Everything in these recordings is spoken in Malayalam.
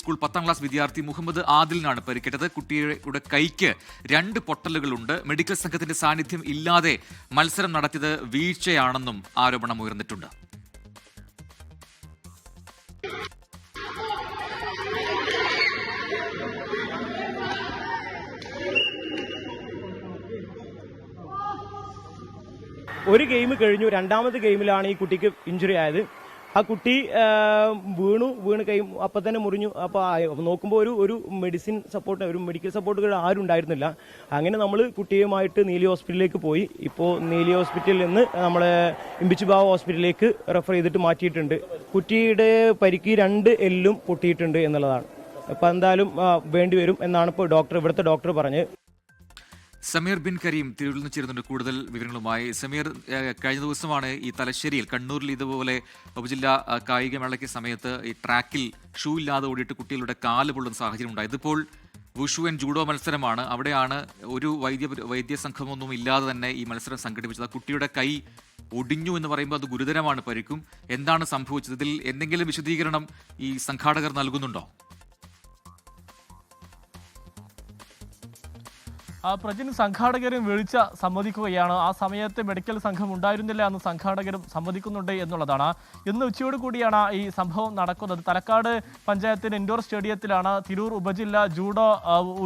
സ്കൂൾ 10ാം ക്ലാസ് വിദ്യാർത്ഥി മുഹമ്മദ് ആദിലിനാണ് പരിക്കേറ്റത്. കുട്ടിയുടെ കൈക്ക് 2 പൊട്ടലുകളുണ്ട്. മെഡിക്കൽ സംഘത്തിന്റെ സാന്നിധ്യം ഇല്ലാതെ മത്സരം നടത്തിയത് വീഴ്ചയാണെന്നും ആരോപണം ഉയർന്നിട്ടുണ്ട്. ഒരു ഗെയിം കഴിഞ്ഞു, രണ്ടാമത്തെ ഗെയിമിലാണ് ഈ കുട്ടിക്ക് ഇഞ്ചുറി ആയത്. ആ കുട്ടി വീണ് കൈ അപ്പം തന്നെ മുറിഞ്ഞു. അപ്പോൾ നോക്കുമ്പോൾ ഒരു മെഡിക്കൽ സപ്പോർട്ടുകൾ ആരും ഉണ്ടായിരുന്നില്ല. അങ്ങനെ നമ്മൾ കുട്ടിയുമായിട്ട് നീലി ഹോസ്പിറ്റലിലേക്ക് പോയി. ഇപ്പോൾ നീലി ഹോസ്പിറ്റലിൽ നിന്ന് നമ്മളെ ഇമ്പിച്ചിബാവ് ഹോസ്പിറ്റലിലേക്ക് റെഫർ ചെയ്തിട്ട് മാറ്റിയിട്ടുണ്ട്. കുട്ടിയുടെ പരിക്ക് 2 എല്ലും പൊട്ടിയിട്ടുണ്ട് എന്നുള്ളതാണ്. അപ്പോൾ എന്തായാലും വേണ്ടി വരും എന്നാണ് ഇപ്പോൾ ഇവിടുത്തെ ഡോക്ടർ പറഞ്ഞത്. സമീർ ബിൻ കരീം തിരുവനന്തപുരത്ത് നിന്ന് ചേരുന്നുണ്ട് കൂടുതൽ വിവരങ്ങളുമായി. സമീർ, കഴിഞ്ഞ ദിവസമാണ് ഈ തലശ്ശേരിയിൽ കണ്ണൂരിൽ ഇതുപോലെ ഉപജില്ലാ കായികമേളയ്ക്ക് സമയത്ത് ഈ ട്രാക്കിൽ ഷൂ ഇല്ലാതെ ഓടിയിട്ട് കുട്ടികളുടെ കാല് പൊള്ളുന്ന സാഹചര്യം ഉണ്ടായി. ഇതിപ്പോൾ വുഷു ആൻഡ് ജൂഡോ മത്സരമാണ്. അവിടെയാണ് ഒരു വൈദ്യ സംഘമൊന്നും ഇല്ലാതെ തന്നെ ഈ മത്സരം സംഘടിപ്പിച്ചത്. കുട്ടിയുടെ കൈ ഒടിഞ്ഞു എന്ന് പറയുമ്പോൾ അത് ഗുരുതരമാണ് പരിക്കും. എന്താണ് സംഭവിച്ചത്? ഇതിൽ എന്തെങ്കിലും വിശദീകരണം ഈ സംഘാടകർ നൽകുന്നുണ്ടോ? പ്രജിൻ, സംഘാടകരും വിളിച്ച സമ്മതിക്കുകയാണ്. ആ സമയത്ത് മെഡിക്കൽ സംഘം ഉണ്ടായിരുന്നില്ല എന്ന് സംഘാടകരും സമ്മതിക്കുന്നുണ്ട് എന്നുള്ളതാണ്. ഇന്ന് ഉച്ചയോട് കൂടിയാണ് ഈ സംഭവം നടക്കുന്നത്. തലക്കാട് പഞ്ചായത്തിന് ഇൻഡോർ സ്റ്റേഡിയത്തിലാണ് തിരൂർ ഉപജില്ല ജൂഡോ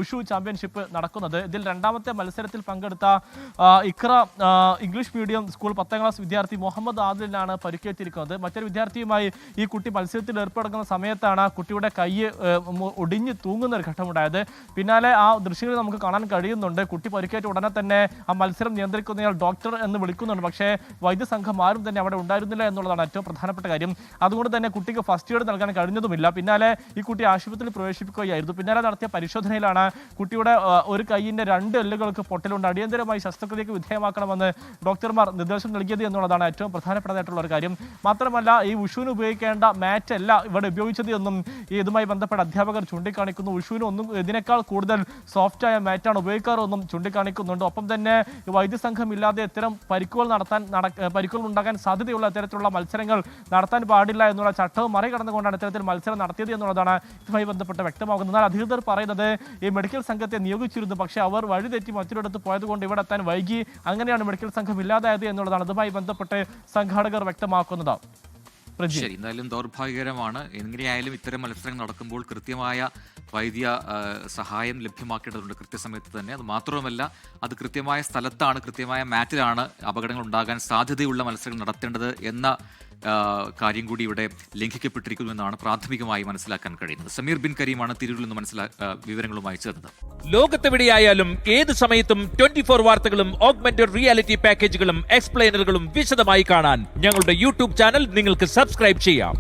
ഉഷു ചാമ്പ്യൻഷിപ്പ് നടക്കുന്നത്. ഇതിൽ രണ്ടാമത്തെ മത്സരത്തിൽ പങ്കെടുത്ത Iqra English medium school 10ാം class വിദ്യാർത്ഥി മുഹമ്മദ് ആദിലിനാണ് പരിക്കേറ്റിരിക്കുന്നത്. മറ്റൊരു വിദ്യാർത്ഥിയുമായി ഈ കുട്ടി മത്സരത്തിൽ ഏർപ്പെടുന്ന സമയത്താണ് കുട്ടിയുടെ കൈ ഒടിഞ്ഞ് തൂങ്ങുന്ന ഒരു ഘട്ടമുണ്ടായത്. പിന്നാലെ ആ ദൃശ്യങ്ങൾ നമുക്ക് കാണാൻ കഴിയുന്നു. കുട്ടി പരിക്കേറ്റ ഉടനെ തന്നെ ആ മത്സരം നിയന്ത്രിക്കുന്നയാൾ ഡോക്ടർ എന്ന് വിളിക്കുന്നുണ്ട്. പക്ഷേ വൈദ്യസംഘം ആരും തന്നെ അവിടെ ഉണ്ടായിരുന്നില്ല എന്നുള്ളതാണ് ഏറ്റവും പ്രധാനപ്പെട്ട കാര്യം. അതുകൊണ്ട് തന്നെ കുട്ടിക്ക് ഫസ്റ്റ് എയ്ഡ് നൽകാൻ കഴിഞ്ഞതുമില്ല. പിന്നാലെ ഈ കുട്ടി ആശുപത്രിയിൽ പ്രവേശിപ്പിക്കുകയായിരുന്നു. പിന്നാലെ നടത്തിയ പരിശോധനയിലാണ് കുട്ടിയുടെ ഒരു കൈയിന്റെ 2 എല്ലുകൾക്ക് പൊട്ടലുണ്ട്. അടിയന്തരമായി ശസ്ത്രക്രിയക്ക് വിധേയമാക്കണമെന്ന് ഡോക്ടർമാർ നിർദ്ദേശം നൽകിയത് എന്നുള്ളതാണ് ഏറ്റവും പ്രധാനപ്പെട്ടതായിട്ടുള്ള ഒരു കാര്യം. മാത്രമല്ല, ഈ ഉഷുവിന് ഉപയോഗിക്കേണ്ട മാറ്റ് അല്ല ഇവിടെ ഉപയോഗിച്ചത് എന്നും ഇതുമായി ബന്ധപ്പെട്ട അധ്യാപകർ ചൂണ്ടിക്കാണിക്കുന്നു. ഉഷുവിന് ഒന്നും ഇതിനേക്കാൾ കൂടുതൽ സോഫ്റ്റായ മാറ്റാണ് ഉപയോഗിക്കാറൊന്നും ചൂണ്ടിക്കാണിക്കുന്നുണ്ട്. ഒപ്പം തന്നെ വൈദ്യസംഘം ഇല്ലാതെ ഇത്തരം പരിക്കുകൾ ഉണ്ടാകാൻ സാധ്യതയുള്ള ഇത്തരത്തിലുള്ള മത്സരങ്ങൾ നടത്താൻ പാടില്ല എന്നുള്ള ചട്ടവും മറികടന്നുകൊണ്ടാണ് ഇത്തരത്തിൽ മത്സരം നടത്തിയത് എന്നുള്ളതാണ് ഇതുമായി ബന്ധപ്പെട്ട് വ്യക്തമാകുന്നത്. എന്നാൽ അധികൃതർ പറയുന്നത് ഈ മെഡിക്കൽ സംഘത്തെ നിയോഗിച്ചിരുന്നു, പക്ഷേ അവർ വഴിതെറ്റി മറ്റൊരിടത്ത് പോയതുകൊണ്ട് ഇവിടെ എത്താൻ വൈകി. അങ്ങനെയാണ് മെഡിക്കൽ സംഘം ഇല്ലാതായത് എന്നുള്ളതാണ് ഇതുമായി ബന്ധപ്പെട്ട് സംഘാടകർ വ്യക്തമാക്കുന്നത്. ശരി, എന്തായാലും ദൗർഭാഗ്യകരമാണ്. എങ്ങനെയായാലും ഇത്തരം മത്സരങ്ങൾ നടക്കുമ്പോൾ കൃത്യമായ വൈദ്യ സഹായം ലഭ്യമാക്കേണ്ടതുണ്ട് കൃത്യസമയത്ത് തന്നെ. അത് മാത്രവുമല്ല, അത് കൃത്യമായ സ്ഥലത്താണ്, കൃത്യമായ മാറ്റിലാണ് അപകടങ്ങൾ ഉണ്ടാകാൻ സാധ്യതയുള്ള മത്സരങ്ങൾ നടത്തേണ്ടത് എന്ന കാര്യം കൂടി ഇവിടെ ലംഘിക്കപ്പെട്ടിരിക്കുന്നു എന്നാണ് പ്രാഥമികമായി മനസ്സിലാക്കാൻ കഴിയുന്നത്. സമീർ ബിൻ കരീമാണ് തിരൂരിൽ നിന്ന് വിവരങ്ങളുമായി ചേർന്നത്. ലോകത്തെവിടെയായാലും ഏത് സമയത്തും 24 വാർത്തകളും ഓഗ്മെന്റഡ് റിയാലിറ്റി പാക്കേജുകളും എക്സ്പ്ലെയിനറുകളും വിശദമായി കാണാൻ ഞങ്ങളുടെ യൂട്യൂബ് ചാനൽ നിങ്ങൾക്ക് സബ്സ്ക്രൈബ് ചെയ്യാം.